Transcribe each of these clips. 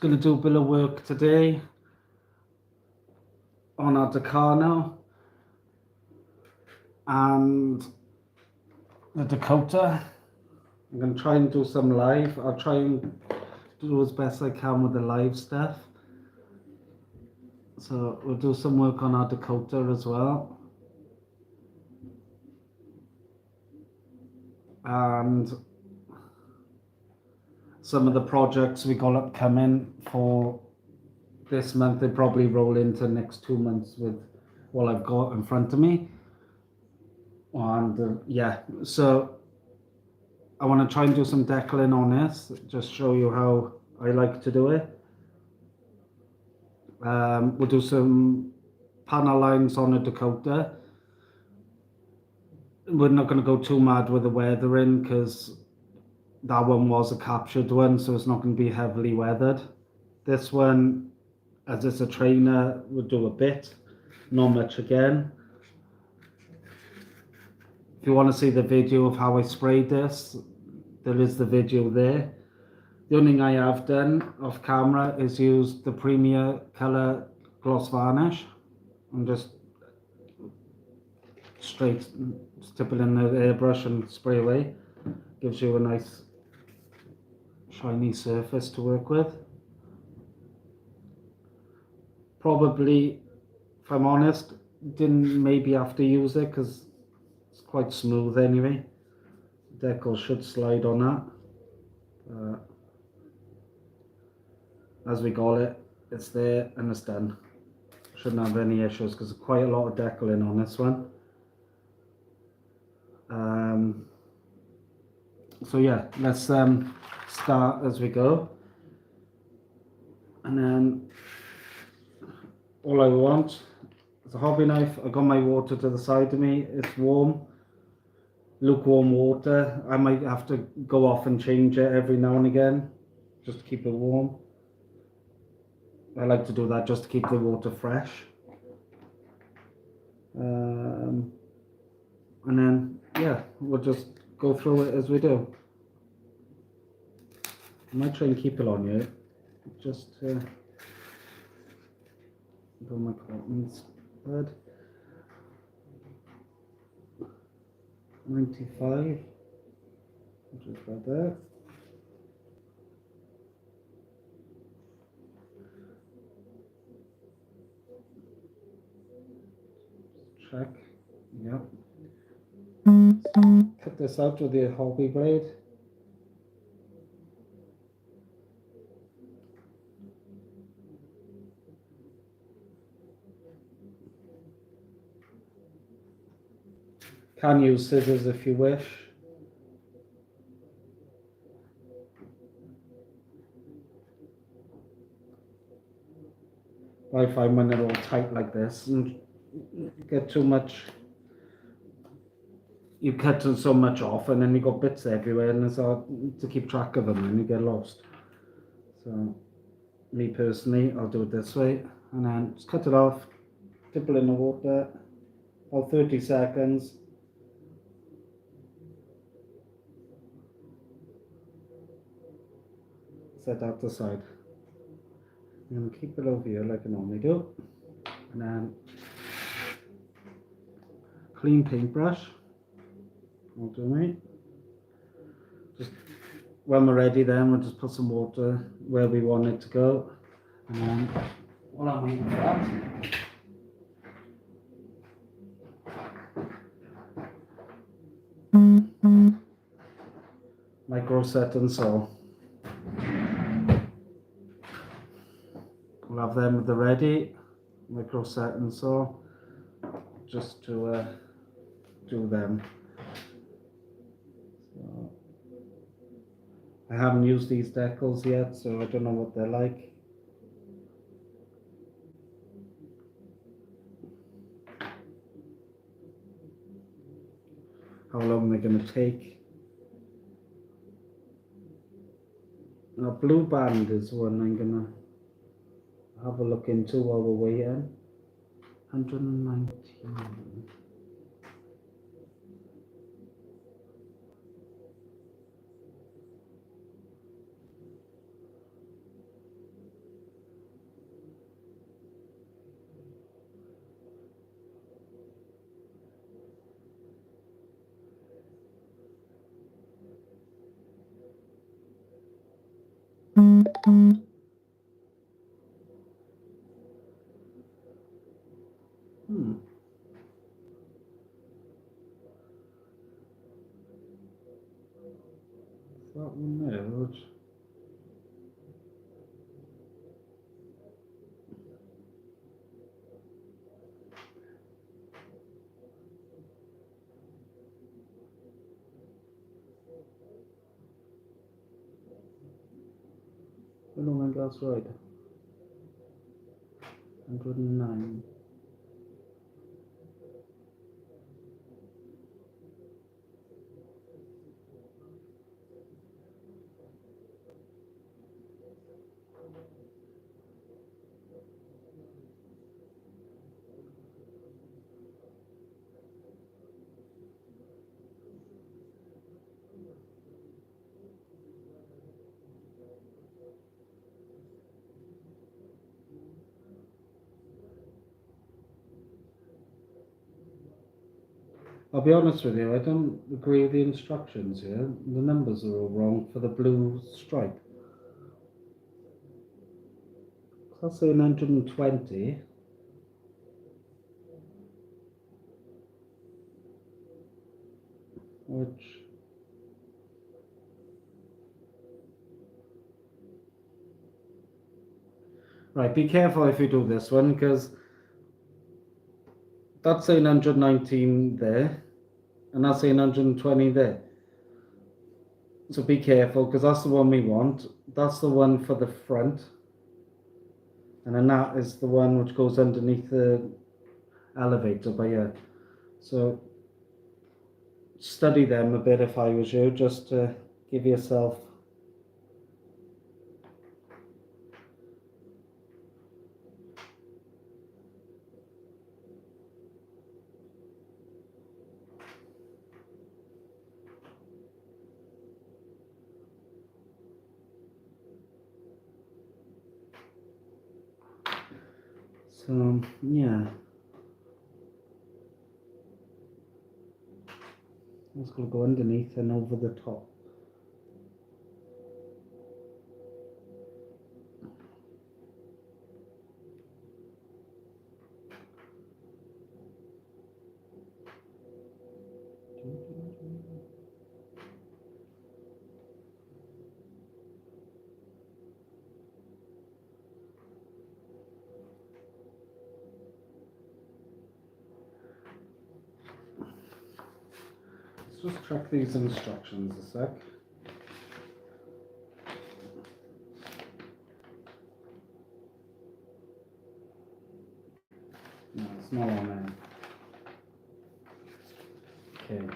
going to do a bit of work today on our Tucano and the Dakota. I'm going to try and do some live. I'll try and do as best I can with the live stuff. So we'll do some work on our Dakota as well. And some of the projects we got upcoming for this month, they probably roll into next 2 months with what I've got in front of me. And yeah, so I want to try and do some decaling on this, just show you how I like to do it. We'll do some panel lines on a Dakota. We're not going to go too mad with the weathering because that one was a captured one, so it's not going to be heavily weathered. This one, as it's a trainer, we'll do a bit, not much again. If you want to see the video of how I sprayed this, there is the video there. The only thing I have done off camera is use the Premier Color Gloss Varnish and just straight tip it in the airbrush and spray away. Gives you a nice shiny surface to work with. Probably, if I'm honest, didn't maybe have to use it because it's quite smooth anyway. Decal should slide on that. As we got it, it's there and it's done. Shouldn't have any issues because there's quite a lot of decaling on this one. So yeah, let's start as we go. And then all I want is a hobby knife. I got my water to the side of me. It's warm, lukewarm water. I might have to go off and change it every now and again just to keep it warm. I like to do that just to keep the water fresh. And then yeah, we'll just go through it as we do. I might try and keep it on you just to do my cottons bud. 95, just about there. Check, yep. Cut this out with the hobby blade. Can use scissors if you wish. I find when they're all tight like this and get too much, you cut so much off and then you got bits everywhere and it's hard to keep track of them and you get lost. So me personally, I'll do it this way and then just cut it off, dip it in the water, about 30 seconds. Set out the side. And keep it over here like I normally do. And then clean paintbrush. Will do me. Just when we're ready, then we'll just put some water where we want it to go. And then while I'm waiting for that, micro set and saw. We'll have them with the ready, micro set and saw, just to do them. So, I haven't used these decals yet, so I don't know what they're like. How long they're going to take. Now, blue band is one I'm going to have a look into while we're waiting. 119. Hmm. That one there, which... I don't think that's right. 109. I'll be honest with you, I don't agree with the instructions here. The numbers are all wrong for the blue stripe. That's saying 120. Which... Right, be careful if you do this one, because that's saying 119 there, and that's saying 120 there. So be careful, because that's the one we want. That's the one for the front. And then that is the one which goes underneath the elevator by here. So study them a bit if I was you, just to give yourself... So, yeah. It's going to go underneath and over the top. Let's just check these instructions a sec. No, it's not on there. Okay.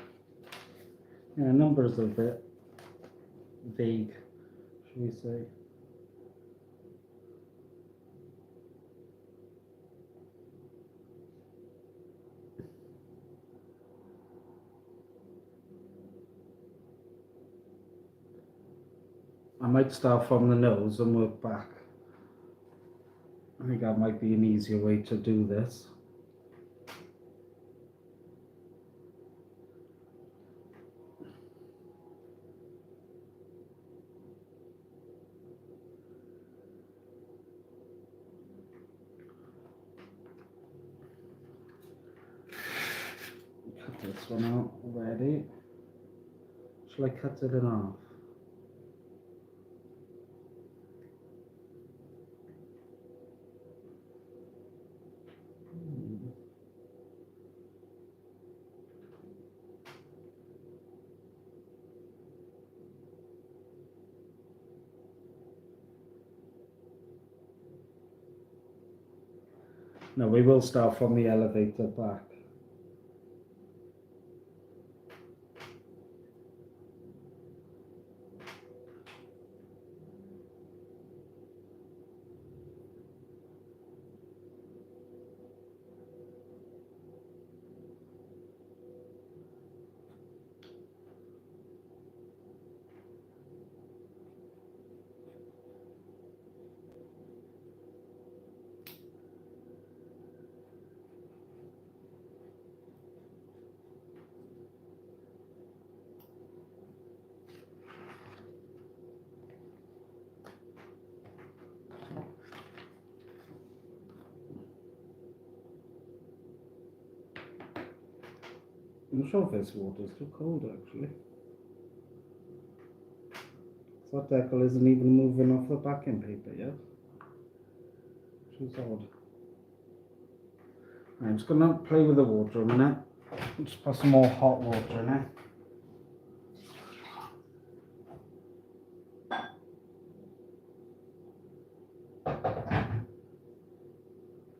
Yeah, numbers are a bit vague, should we say. I might start from the nose and work back. I think that might be an easier way to do this. Cut this one out already. Shall I cut it in half? No, we will start from the elevator back. I'm not sure if this water is too cold actually. That decal isn't even moving off the backing paper yet. Which is odd. I'm just gonna play with the water a minute. Just put some more hot water in it.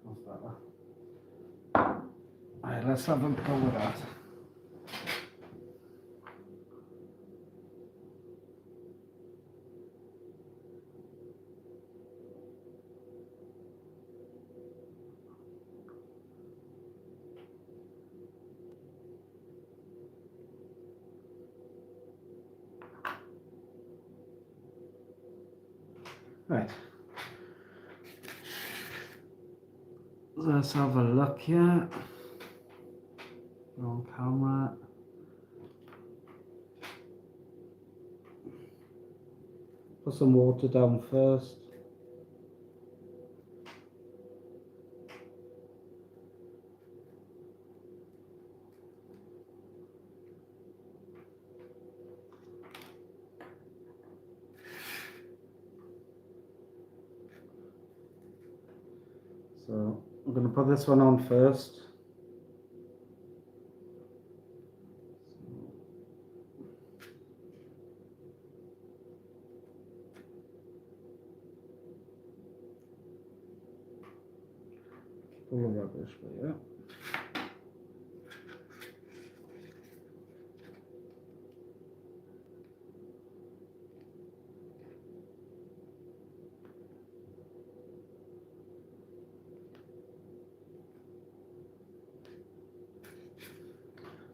That's better. Alright, let's have a go with that. Right. Let's have a look here. On camera. Put some water down first. So I'm going to put this one on first. Full of rubbish, but yeah.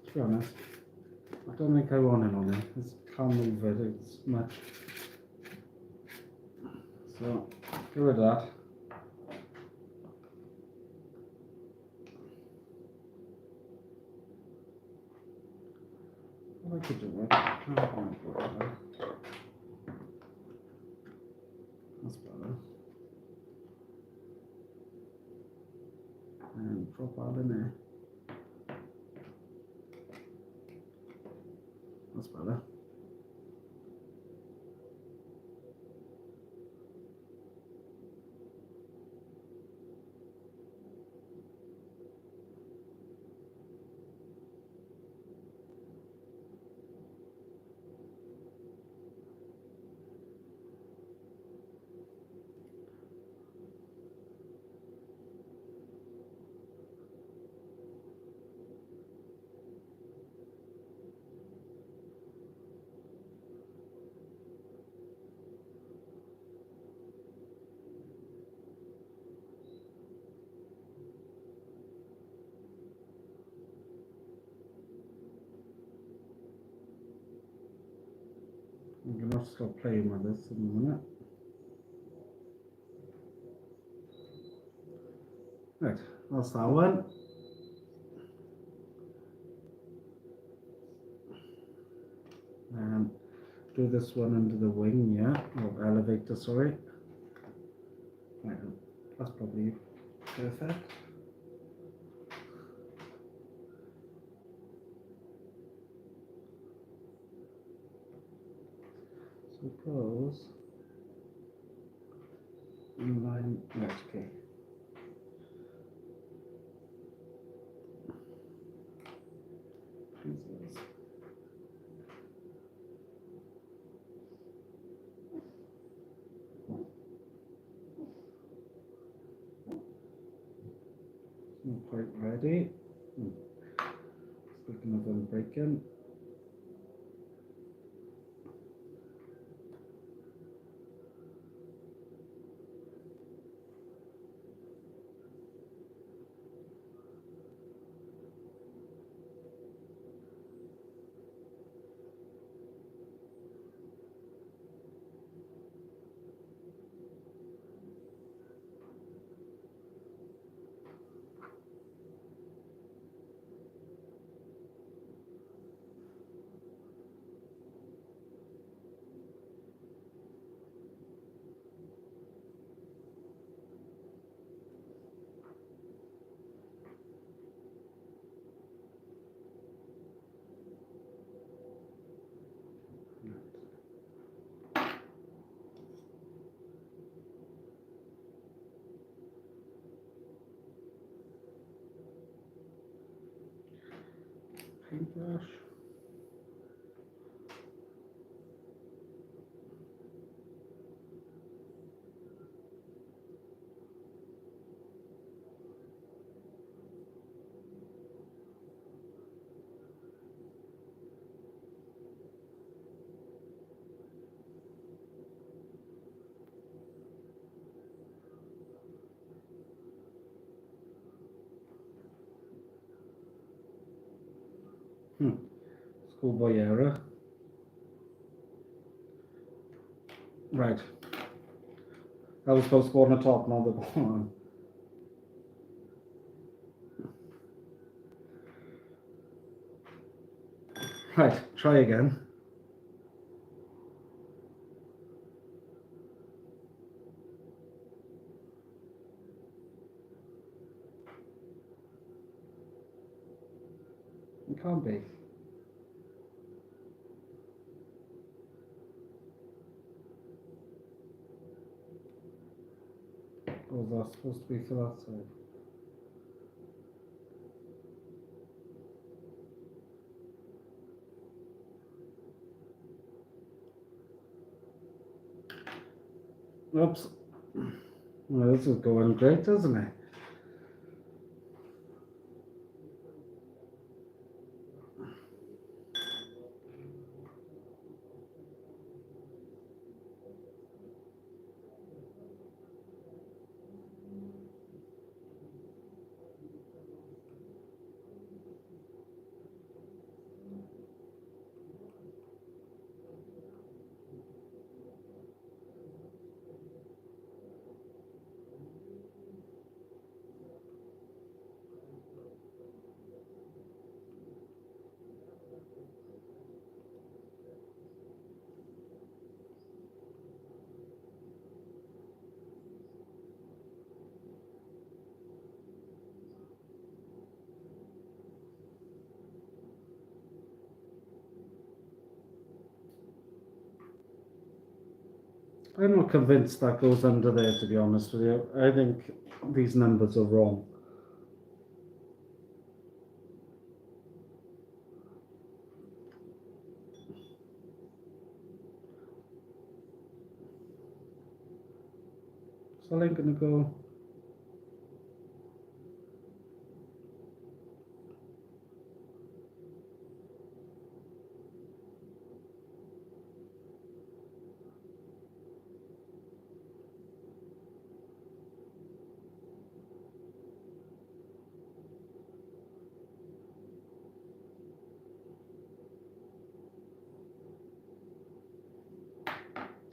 To be honest, I don't think I want it on it. I can't move it as much. So get rid of that. I could do it. That's better. And drop that in there. That's better. I'm going to stop playing with this in a minute. Right, that's that one. And do this one under the wing, yeah, or elevator, sorry. Right, that's probably perfect. So it goes in line, right, okay. Jesus. Not quite ready. Speaking of them breaking. Paintbrush. Schoolboy error. Right. That was supposed to go on the top, not the bottom. Right, try again. It can't be. Or was that supposed to be for that side? Oops. Well, this is going great, isn't it? I'm not convinced that goes under there, to be honest with you. I think these numbers are wrong. So I'm going to go...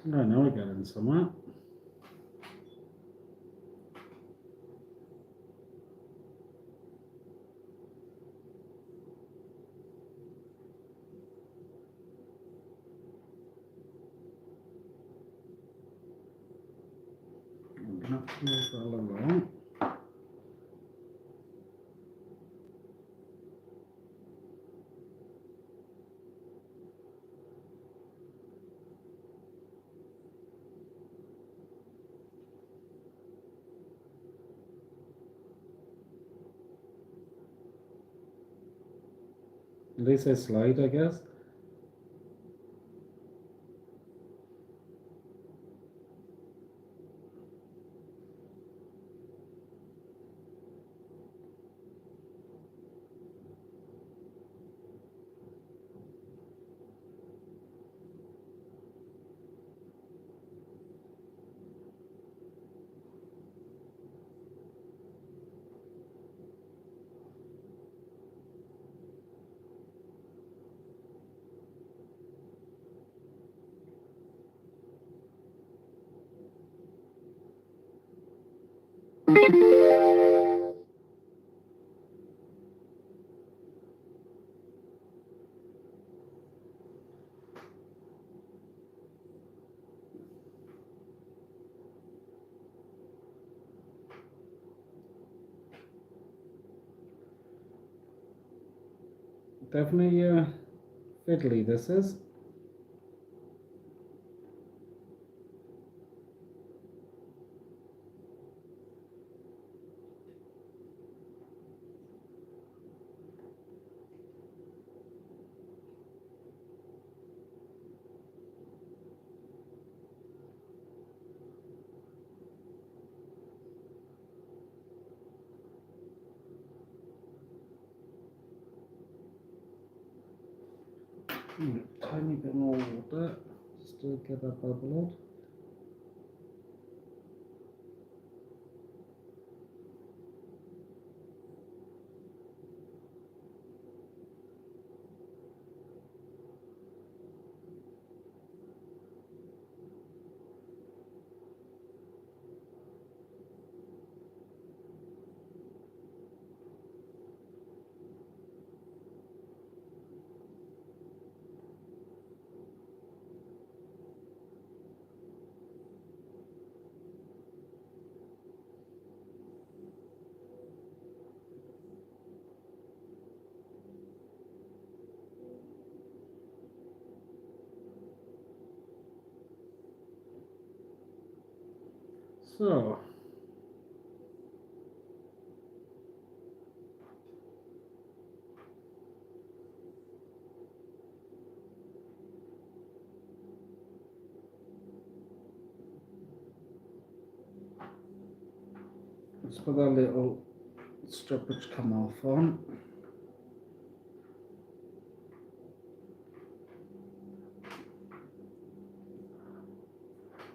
I know we're getting somewhere. I'm going to have to move that along. At least I slide, I guess. Definitely fiddly, this is. Tiny bit more water just to get that bubble out. So, let's put that little strip which come off on.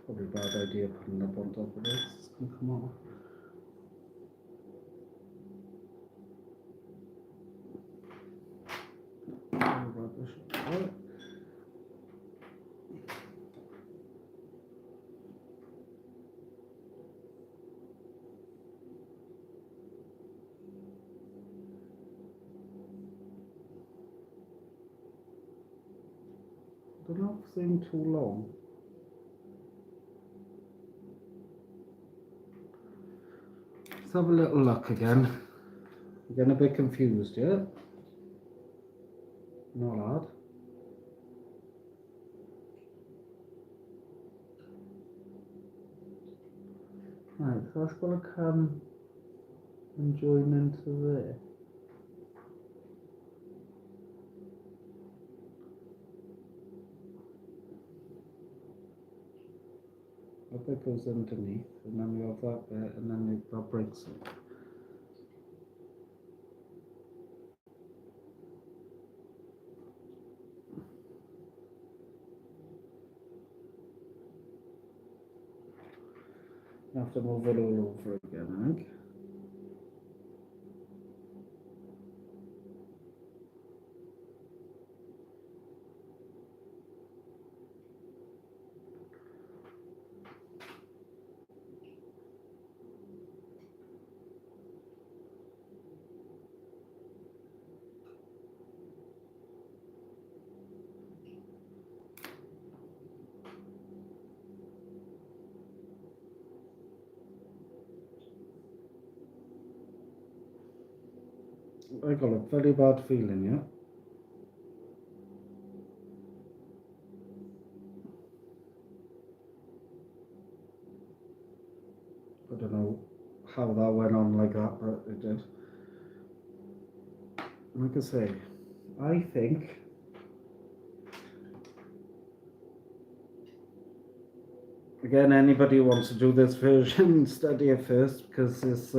Probably a bad idea putting it up on top of this. It's going to come off. Rubbish. Don't know if it's too long. Let's have a little look again. I'm getting a bit confused, yeah? Not hard. Right, so that's going to come and join into there. That bit goes underneath, and then we have that bit, and then that breaks it. I have to move it all over again, I think. I got a very bad feeling, yeah? I don't know how that went on like that, but it did. Like I say, I think again, anybody who wants to do this version, study it first, because it's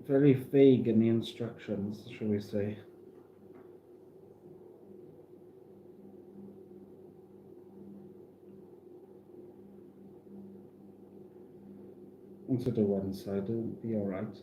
very vague in the instructions, shall we say. Once I do one side, it'll be alright.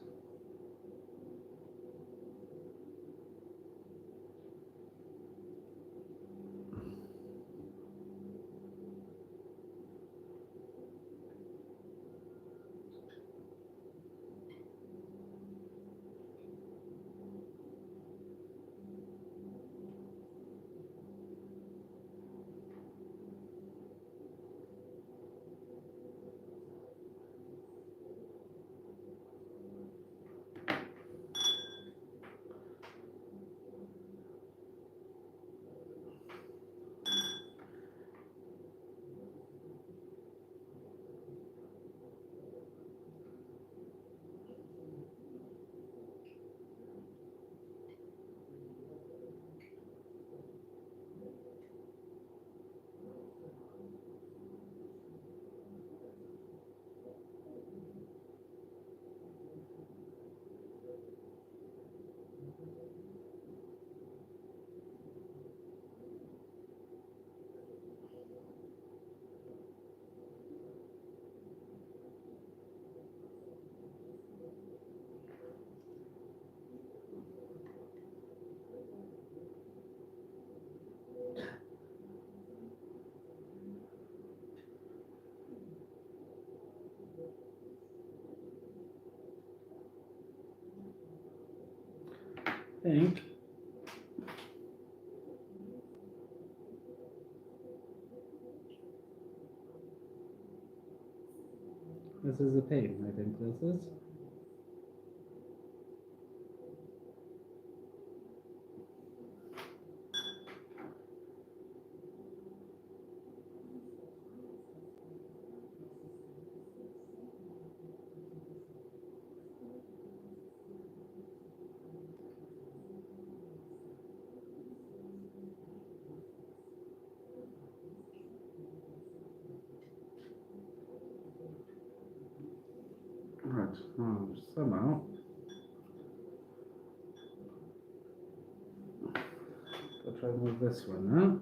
think this is a pain. I think this is. Right, somehow I'll try and move this one now.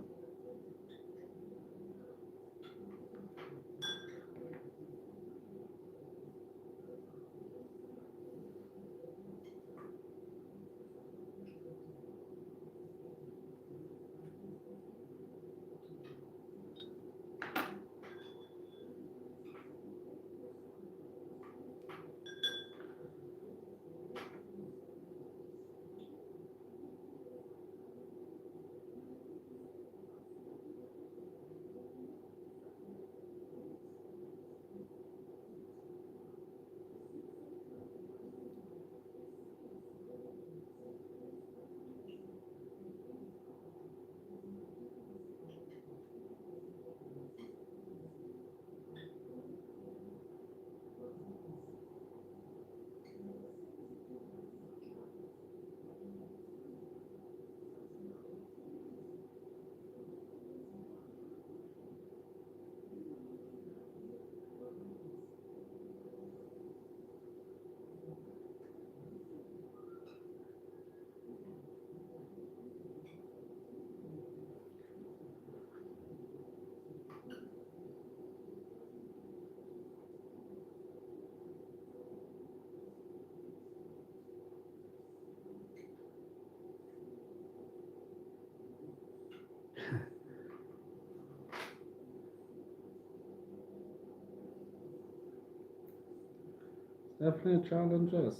Definitely a challenge, yes.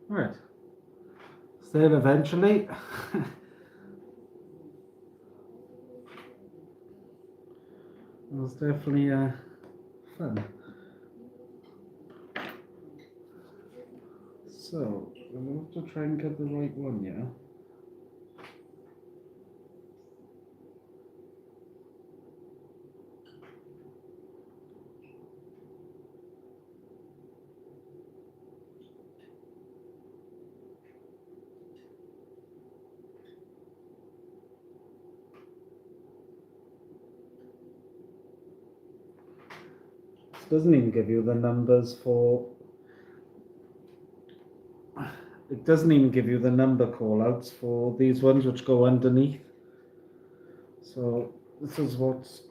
Right. Then eventually it was definitely fun. So we'll have to try and get the right one, yeah. It doesn't even give you the numbers for. It doesn't even give you the number callouts for these ones which go underneath. So this is what's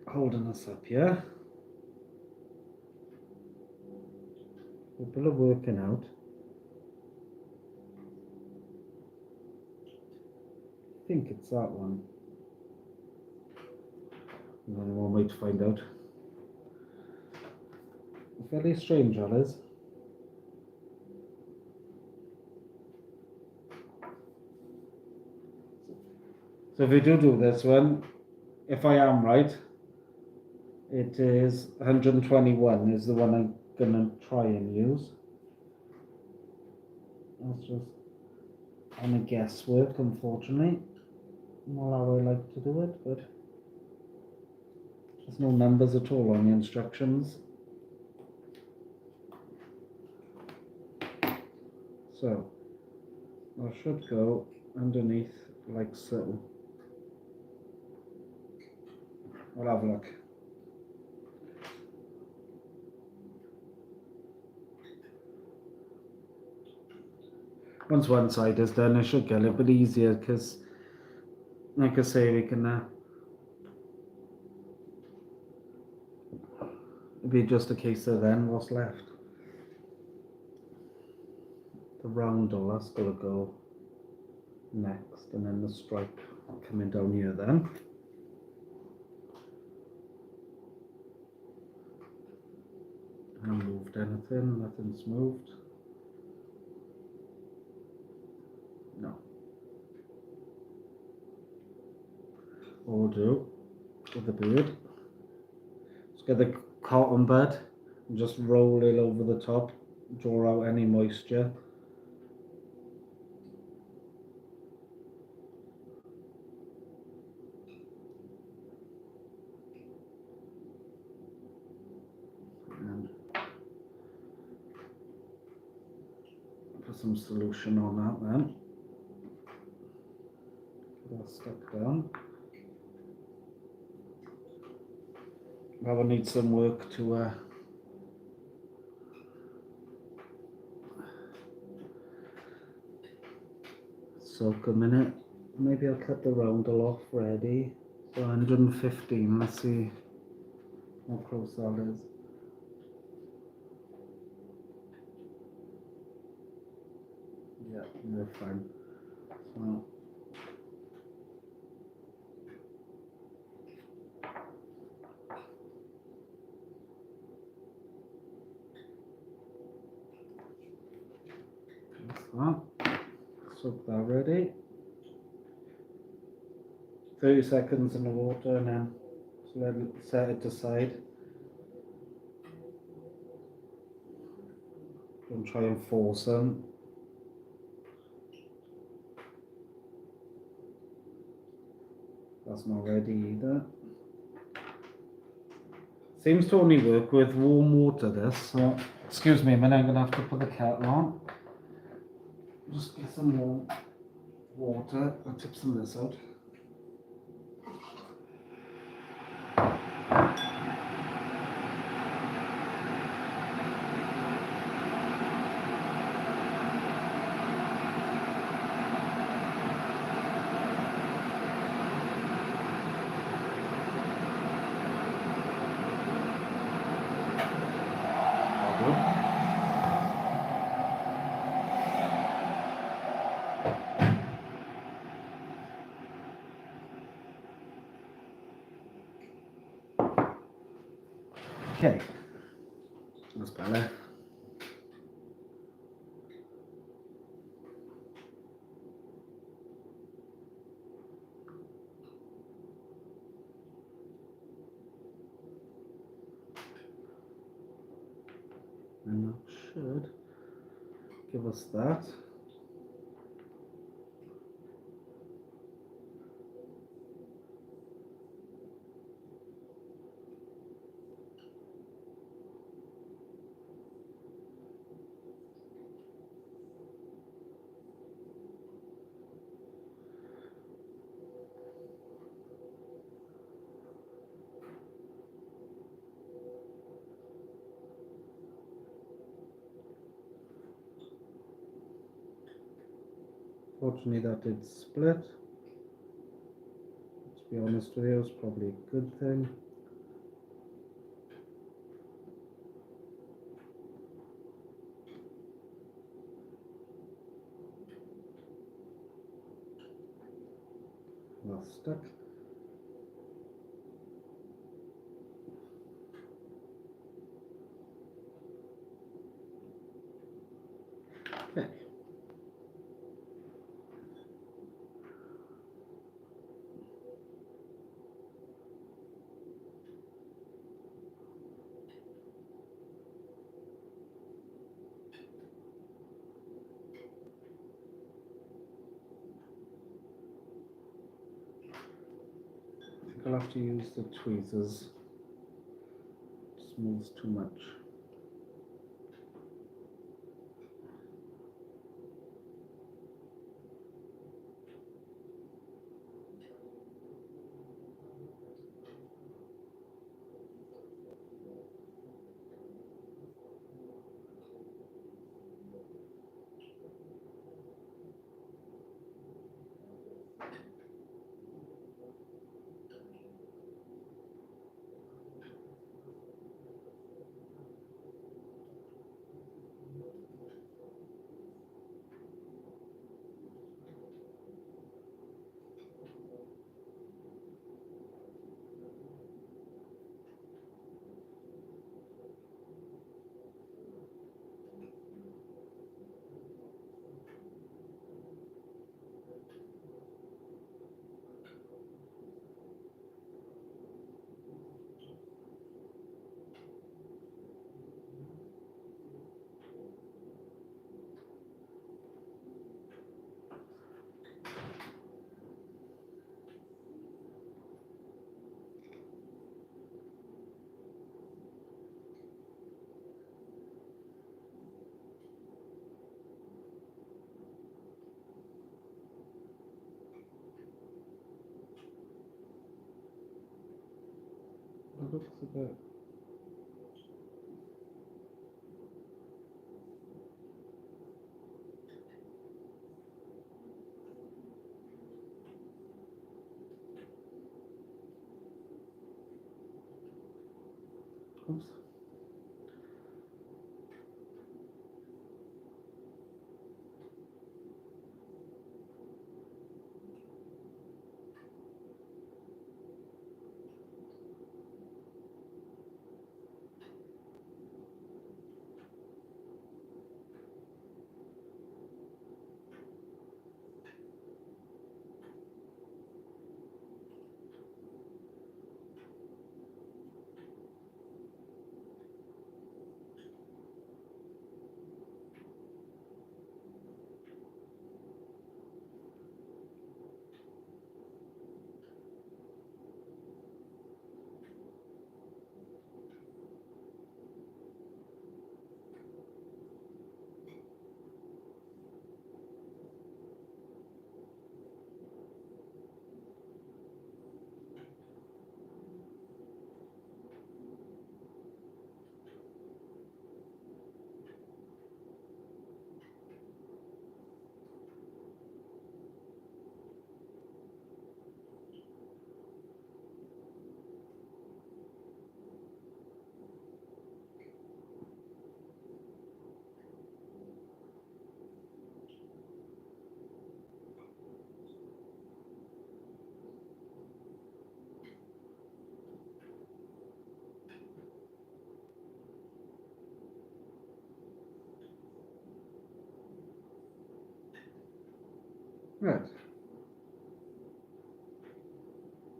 holding us up here. People are working out. I think it's that one. There's only one way to find out. Fairly strange, that is. So if we do this one, if I am right, it is 121 is the one I'm gonna try and use. That's just on a guesswork, unfortunately. Not how I like to do it, but there's no numbers at all on the instructions. So I should go underneath like so. We'll have a look. once one side is done, it should get a little bit easier because, like I say, we can it'll be just a case of then what's left. The round door, that's got to go next, and then the stripe coming down here then. I haven't moved anything, nothing's moved. No. What we'll do with the beard, just get the cotton bud and just roll it over the top, draw out any moisture. And put some solution on that then. Get that stuck down. That will need some work to soak a minute. Maybe I'll cut the roundel off ready. So 115, let's see how close that is. Yeah, we're fine. So soak that ready. 30 seconds in the water and then just let it set it aside. Don't try and force them. That's not ready either. Seems to only work with warm water this, so excuse me a minute, I'm gonna have to put the kettle on. Just get some warm water. I'll tip some of this out. Okay, that's better. And that should give us that. Fortunately that did split. To be honest with you, it's probably a good thing. That's stuck. Okay. I'll have to use the tweezers. It moves too much. It looks a bit. Oops. Right.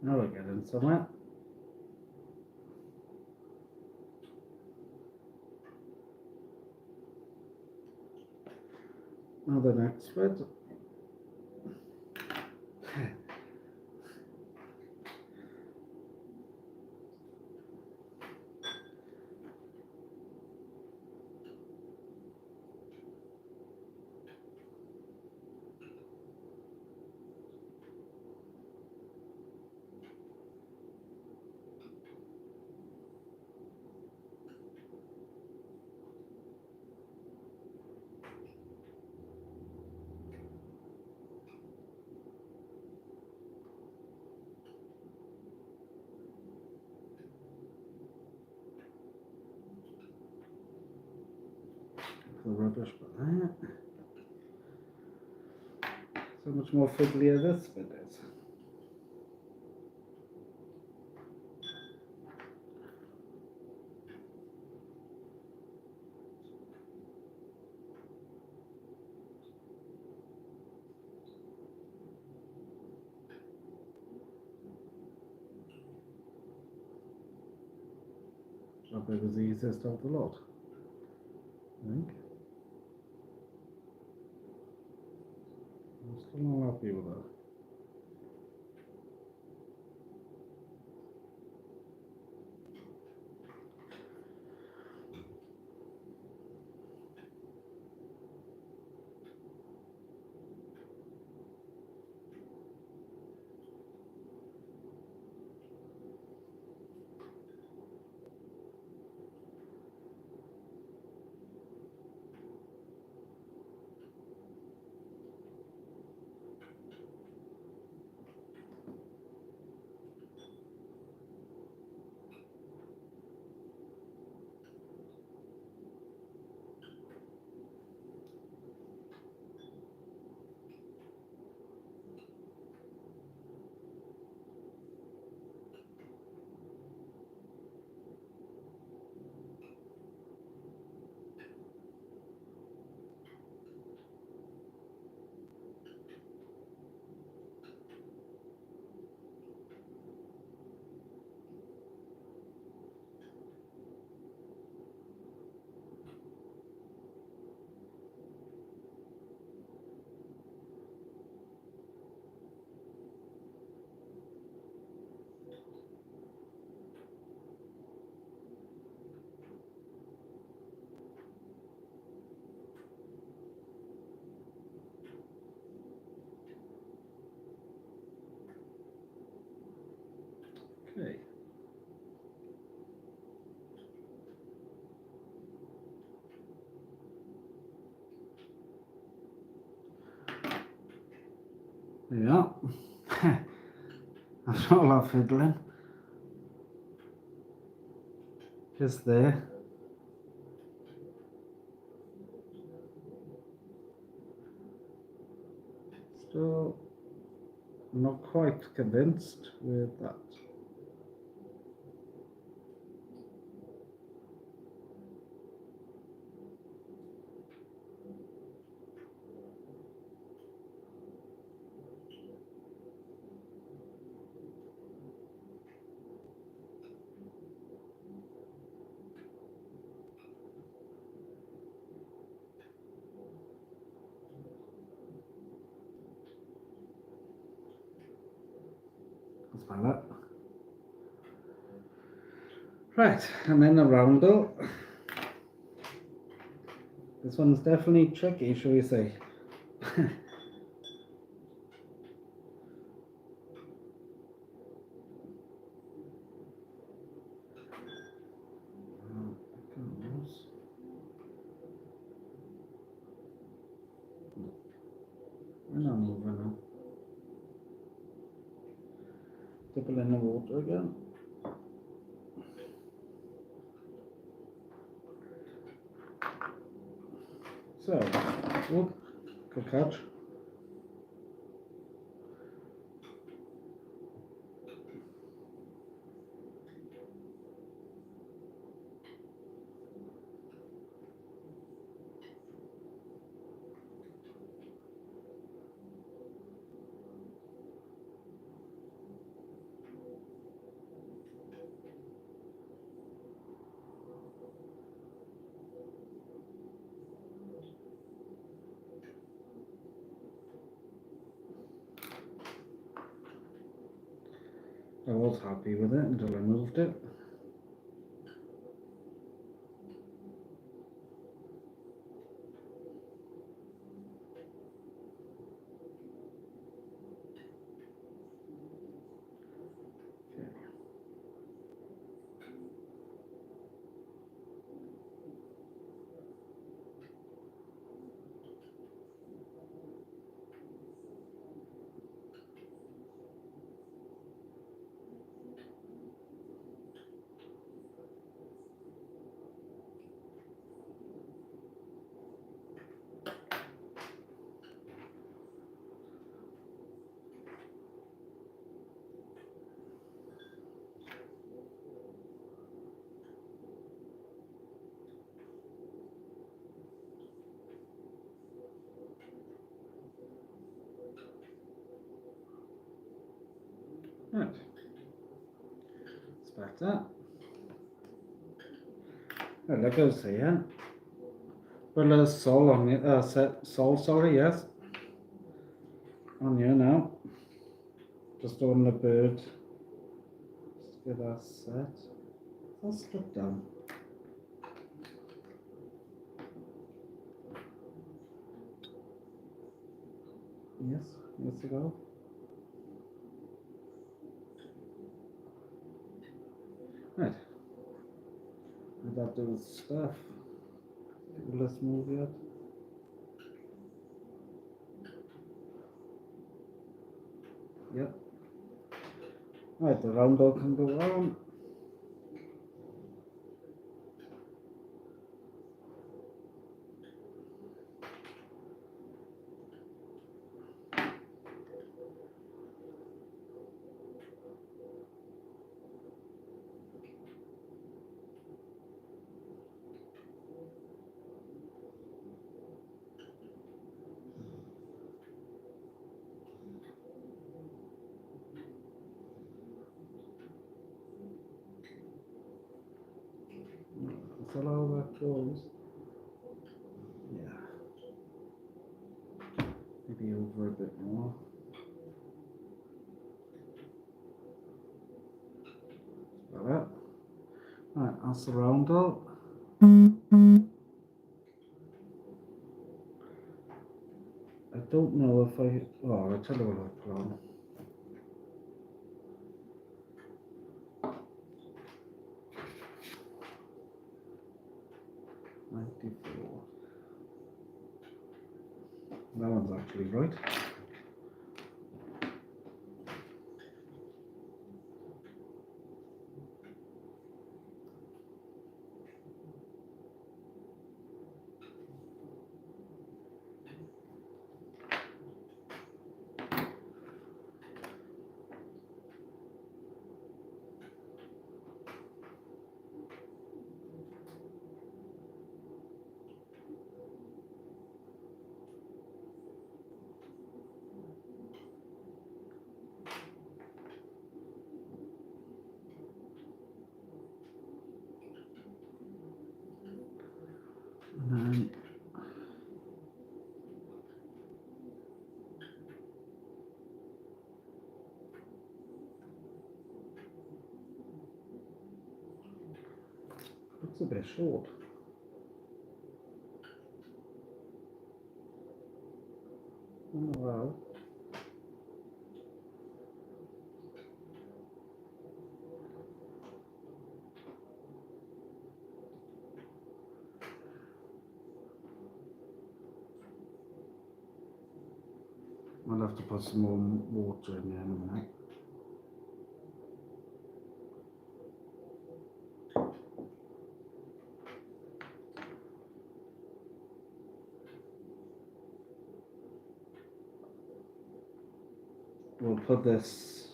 Now we're getting somewhere. Now the next bit. The rubbish, but that. So much more fiddlier this bit is. That bit was the easiest of the lot, I think. I'm still not happy with that. There we are. That's not a lot of fiddling. Just there. Still not quite convinced with that. That's about that. Right, and then the roundel. This one's definitely tricky, shall we say. We're not moving now. Dip it in the water again. So, whoop, good catch. I was happy with it until I moved it. Right, it's better. Right, like I was saying, put a little salt on it, salt, sorry, yes, on here now. Just on the bird. Just get that set. Let's slip down. Yes, let's go. Right. That does stuff. Let's move it. Yep. Right, the roundel can go on. That's how that goes. Yeah. Maybe over a bit more. Like that. Right, that's the roundel. I don't know if I'll tell you what I'll put on. That one's actually right. Looks a bit short. Oh well. I'll have to put some more water in there in a minute. We'll put this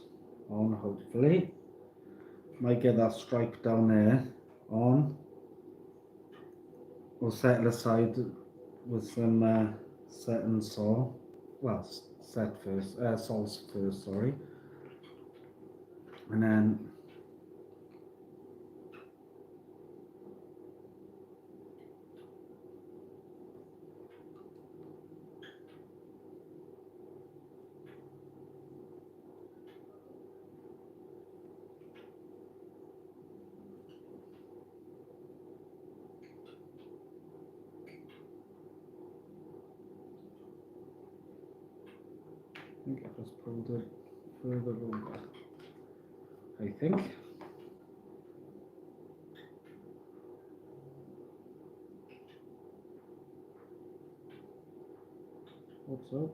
on, hopefully. Might get that stripe down there on. We'll set it aside with some setting saw. Well, set first, sauce first, sorry. And then I think I just pulled it further over, I think. What's up?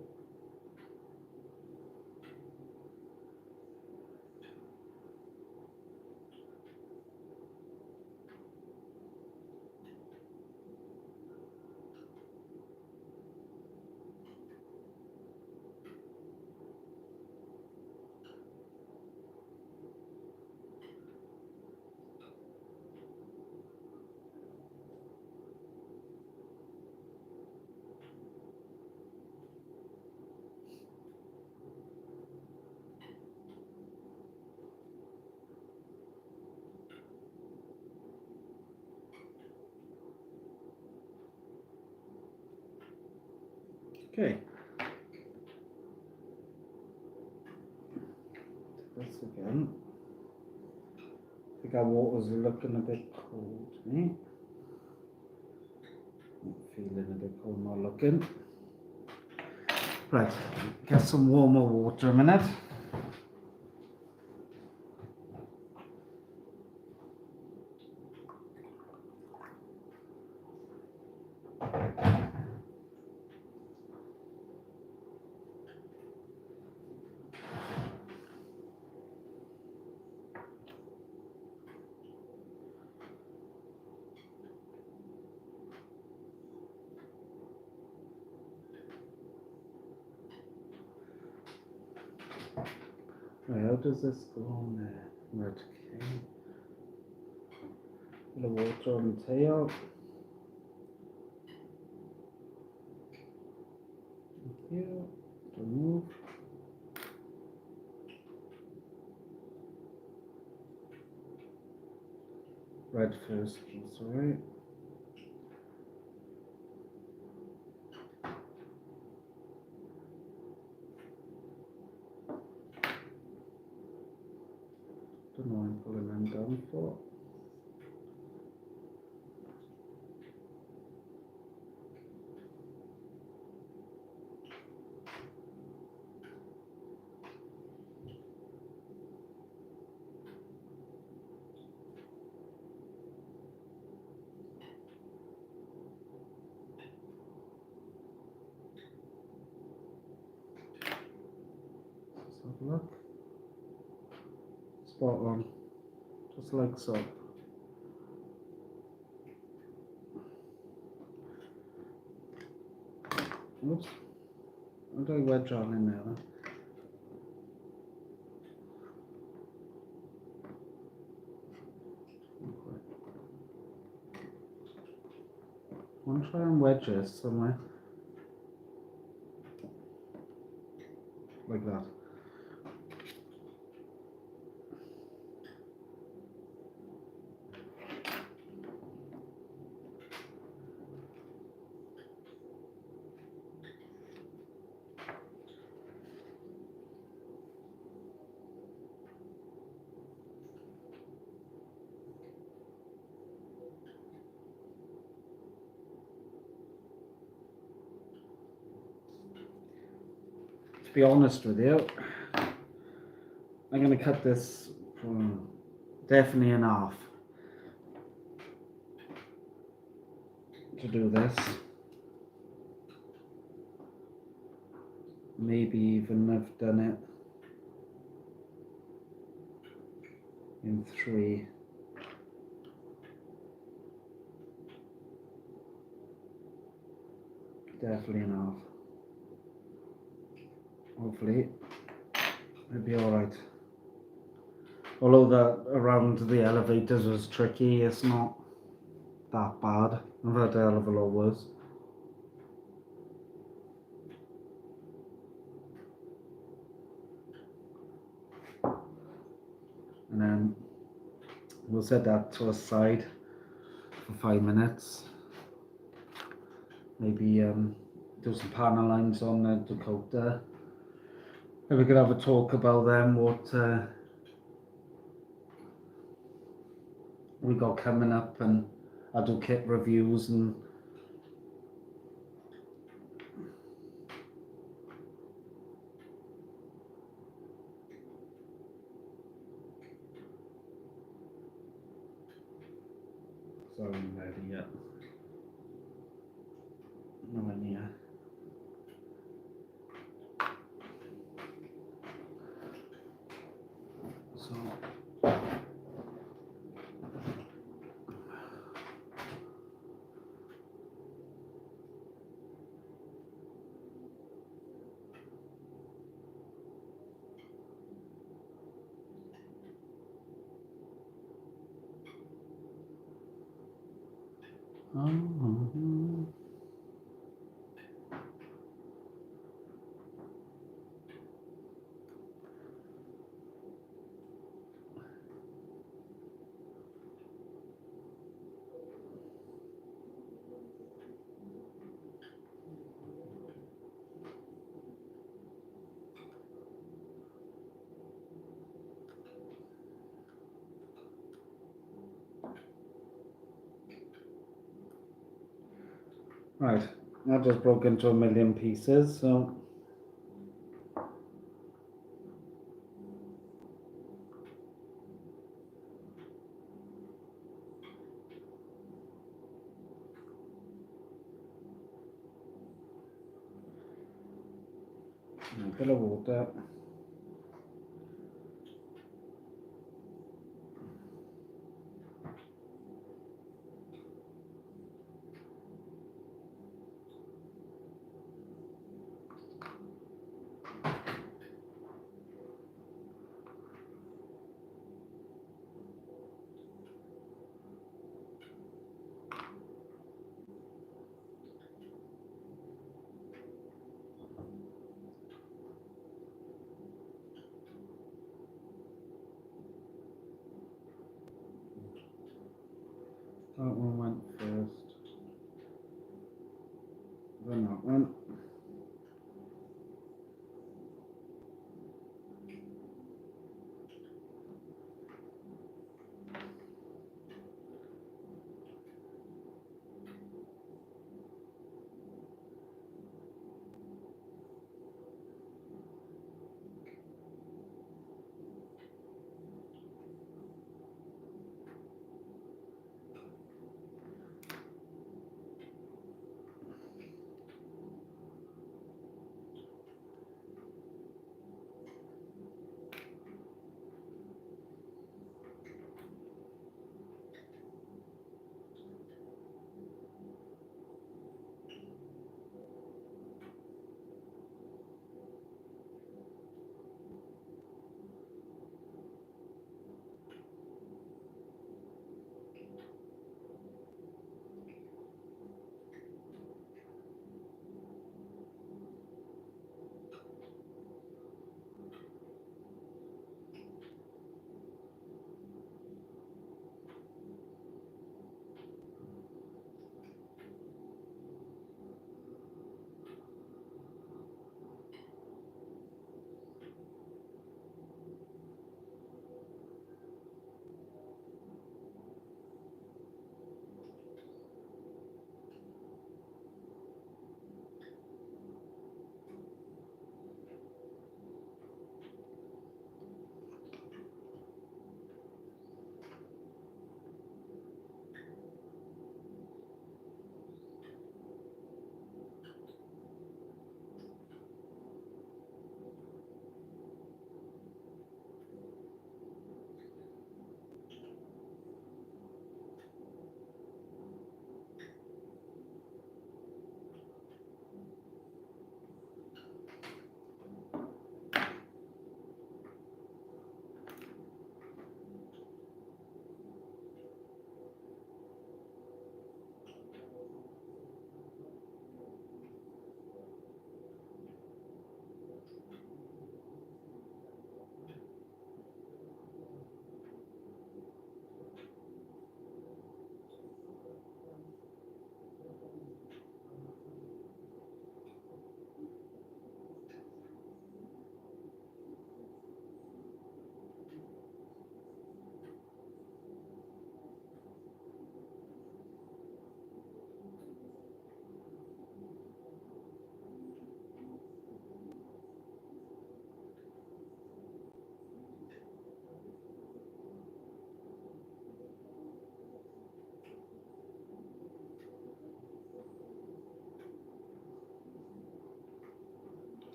Okay. This again. I think our water's looking a bit cold to me. I'm feeling a bit cold, not looking. Right, get some warmer water a minute. Right, how does this go on there? Right, okay. Bit of water on the tail. Here, remove. Right first, sorry. Don't know why I'm pulling them down for. Let's have a look. Spot on. Just like so. Oops. How do I wedge on in there then? I want to try and wedge this somewhere. Like that. be honest with you, I'm going to cut this definitely in half to do this. Maybe even I've done it in 3. Definitely in half. Hopefully it'll be alright. Although that around the elevators was tricky, it's not that bad. I've had a hell of a lot worse. And then we'll set that to a side for 5 minutes. Maybe do some panel lines on the Dakota. And we could have a talk about them, what we got coming up, and I'll do kit reviews and sorry, I'm ready yet. Nowhere near. So right, that just broke into 1,000,000 pieces, so a bit of water. That one went first. Then that one.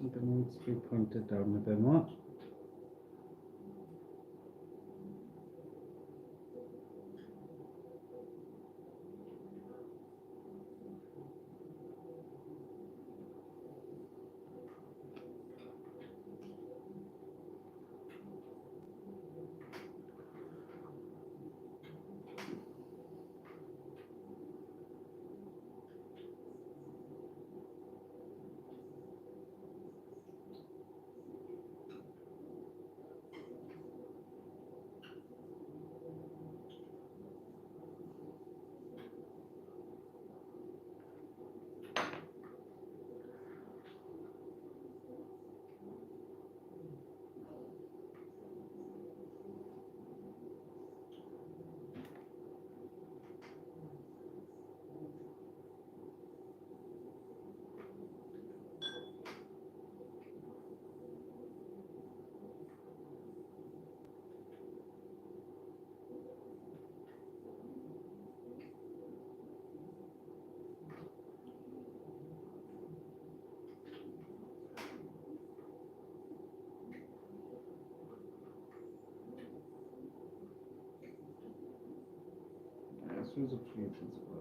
It needs to be pointed down a bit more. This was a previous one.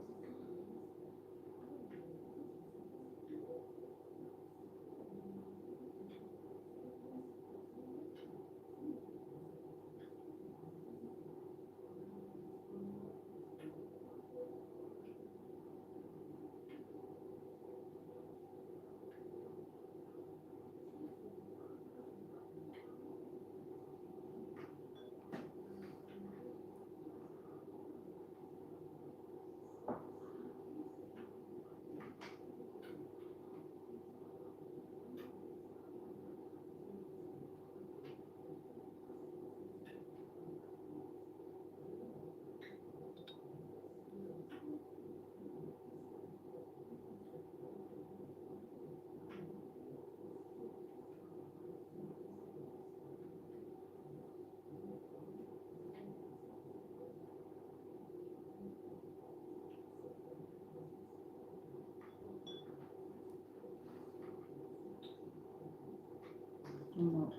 I'm not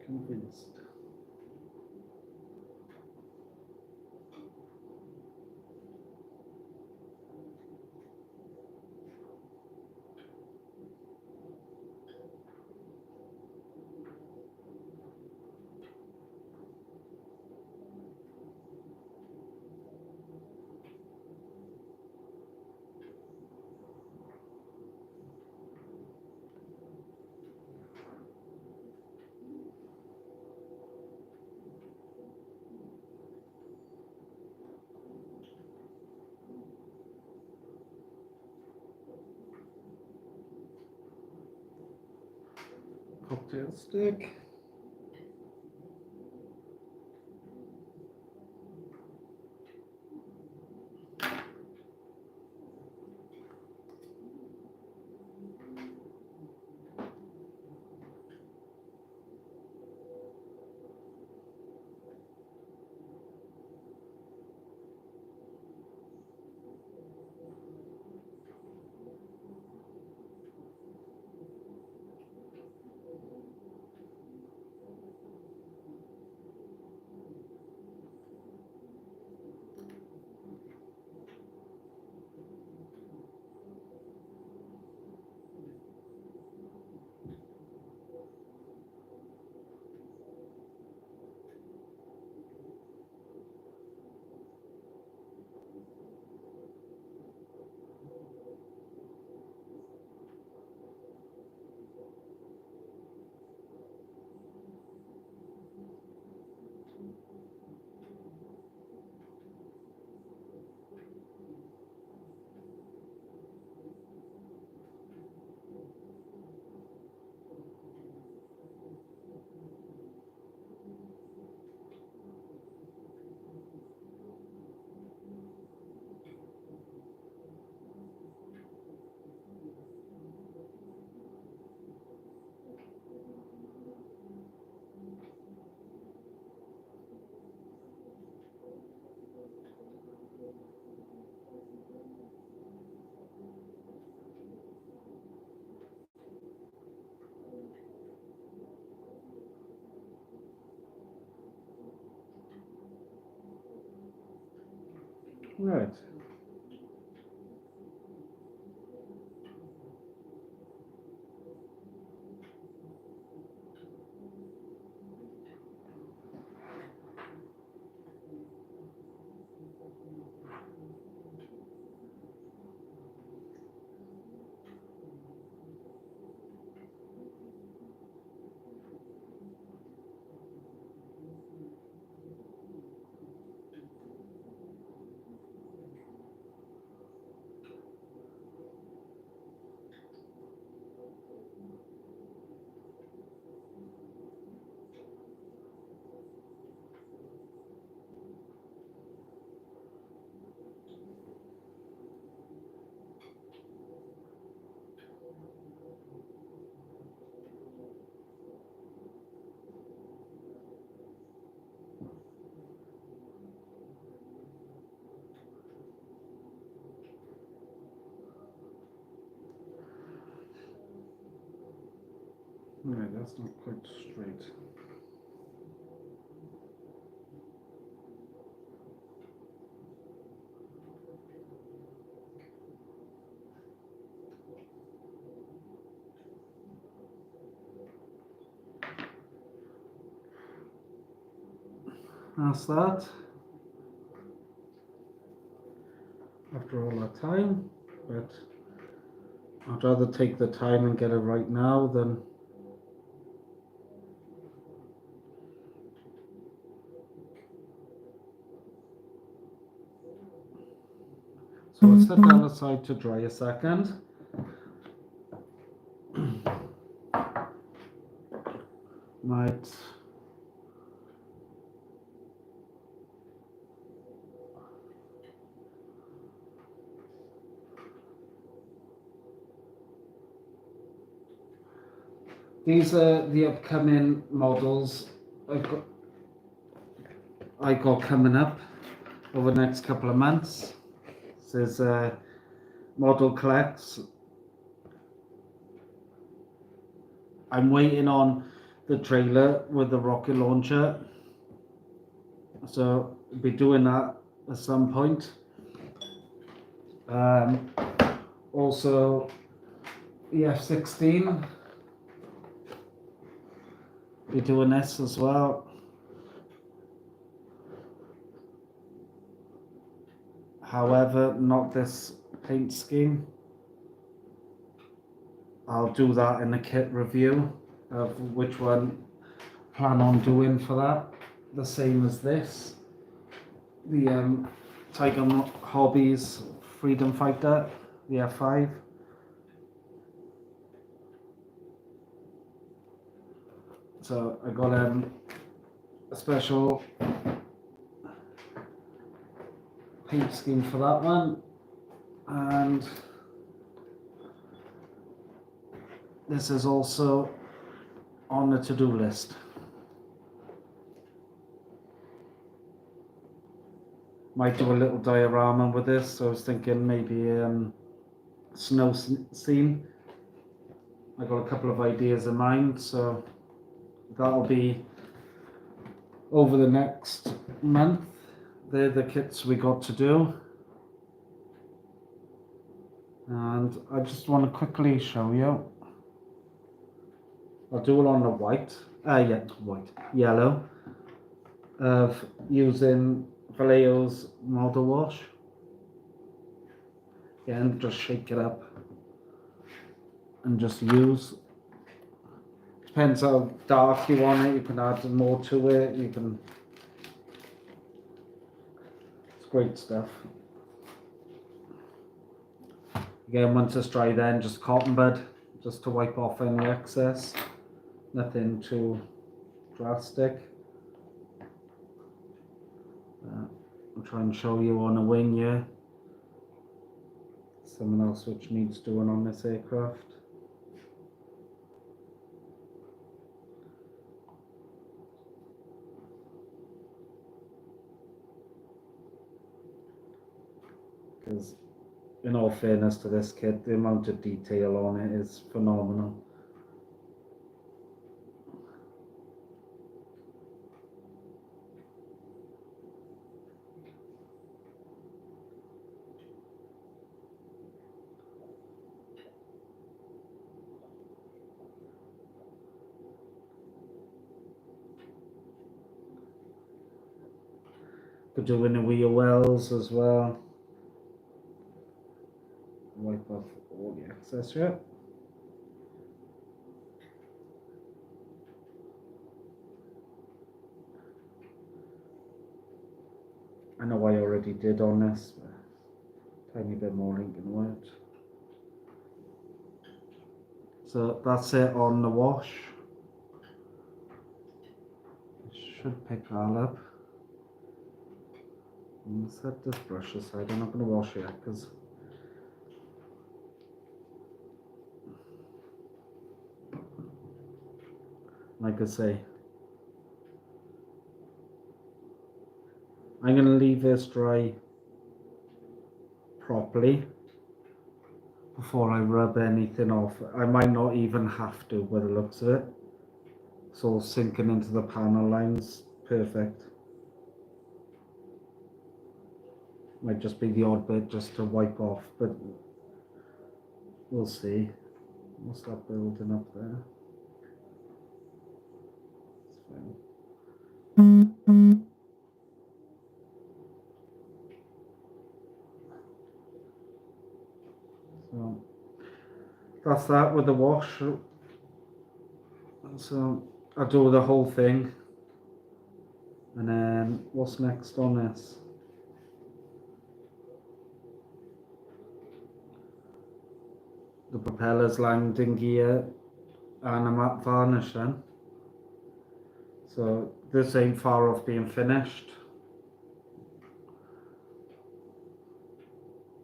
convinced. Cocktail stick. Right. Right, that's not quite straight. That's that. After all that time, but I'd rather take the time and get it right now than so I'll set that aside to dry a second. Might these are the upcoming models I got coming up over the next couple of months. This is model collects. I'm waiting on the trailer with the rocket launcher, so I'll be doing that at some point. Also the F-16, be doing this as well. However, not this paint scheme. I'll do that in the kit review of which one I plan on doing for that. The same as this. The Tiger Hobbies Freedom Fighter, the F5. So I got a special paint scheme for that one, and this is also on the to-do list. Might do a little diorama with this, so I was thinking maybe snow scene. I got a couple of ideas in mind, so that'll be over the next month. They're the kits we got to do, and I just want to quickly show you. I'll do it on the yellow, of using Vallejo's model wash. Again, just shake it up and just use. Depends how dark you want it. You can add more to it. You can. It's great stuff. Again, once it's dry, then just cotton bud, just to wipe off any excess. Nothing too drastic. I'll try and show you on a wing here. Something else which needs doing on this aircraft. Because in all fairness to this kit, the amount of detail on it is phenomenal. Could do in the wheel wells as well. Wipe off all the excess here. I know I already did on this, but tiny bit more ink and wet. So that's it on the wash. Should pick that up. I'm gonna set this brush aside. I'm not going to wash it because like I say, I'm going to leave this dry properly before I rub anything off. I might not even have to by the looks of it. It's all sinking into the panel lines perfect. Might just be the odd bit just to wipe off, but we'll see. What's that building up there? It's fine. So that's that with the wash. So I'll do the whole thing, and then what's next on this? The propellers, landing gear, and a matte varnish then. So this ain't far off being finished.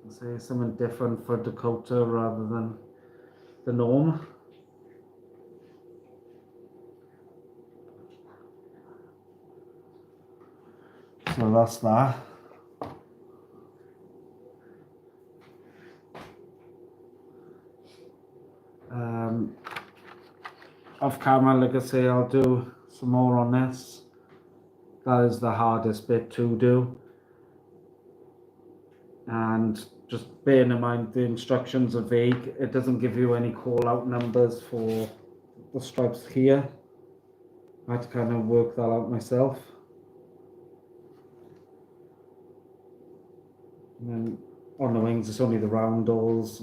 Say something different for Dakota rather than the norm. So that's that. Off camera, like I say, I'll do some more on this. That is the hardest bit to do. And just bearing in mind the instructions are vague, it doesn't give you any call out numbers for the stripes here. I had to kind of work that out myself. And then on the wings it's only the roundels,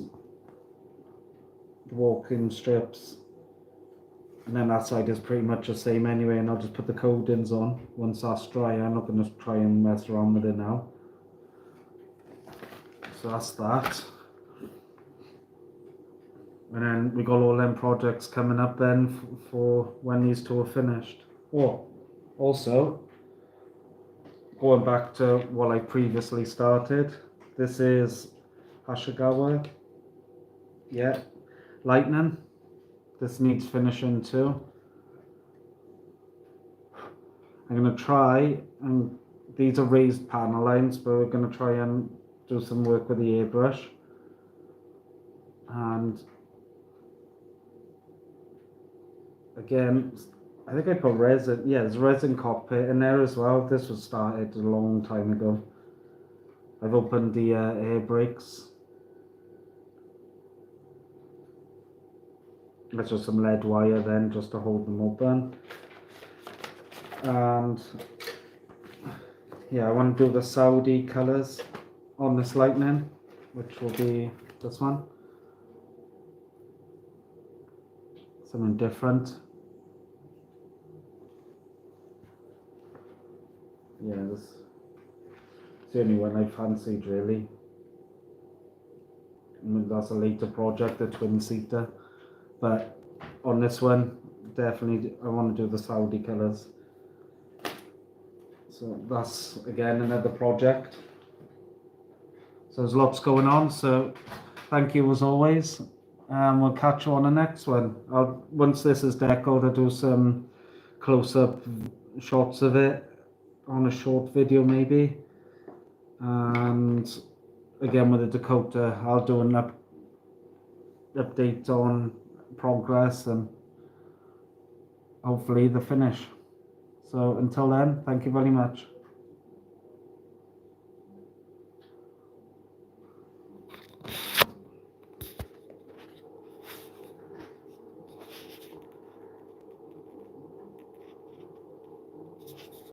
the walking strips, and then that side is pretty much the same anyway, and I'll just put the codings on once that's dry. I'm not going to try and mess around with it now. So that's that. And then we got all them projects coming up then for when these two are finished. Oh, also, going back to what I previously started, this is Hashikawa. Yeah, Lightning. This needs finishing too. I'm going to try, and these are raised panel lines, but we're going to try and do some work with the airbrush. And again, I think I put resin, yeah, there's resin cockpit in there as well. This was started a long time ago. I've opened the air brakes. That's just some lead wire then, just to hold them open. And yeah, I want to do the Saudi colours on this Lightning, which will be this one. Something different. Yeah, this is the only one I fancied really. I mean, that's a later project, the twin-seater. But on this one, definitely I want to do the Saudi colours. So that's again another project. So there's lots going on. So thank you as always. We'll catch you on the next one. Once this is decoed, I'll do some close-up shots of it on a short video maybe. And again with the Dakota, I'll do an update on progress and hopefully the finish. So until then, thank you very much.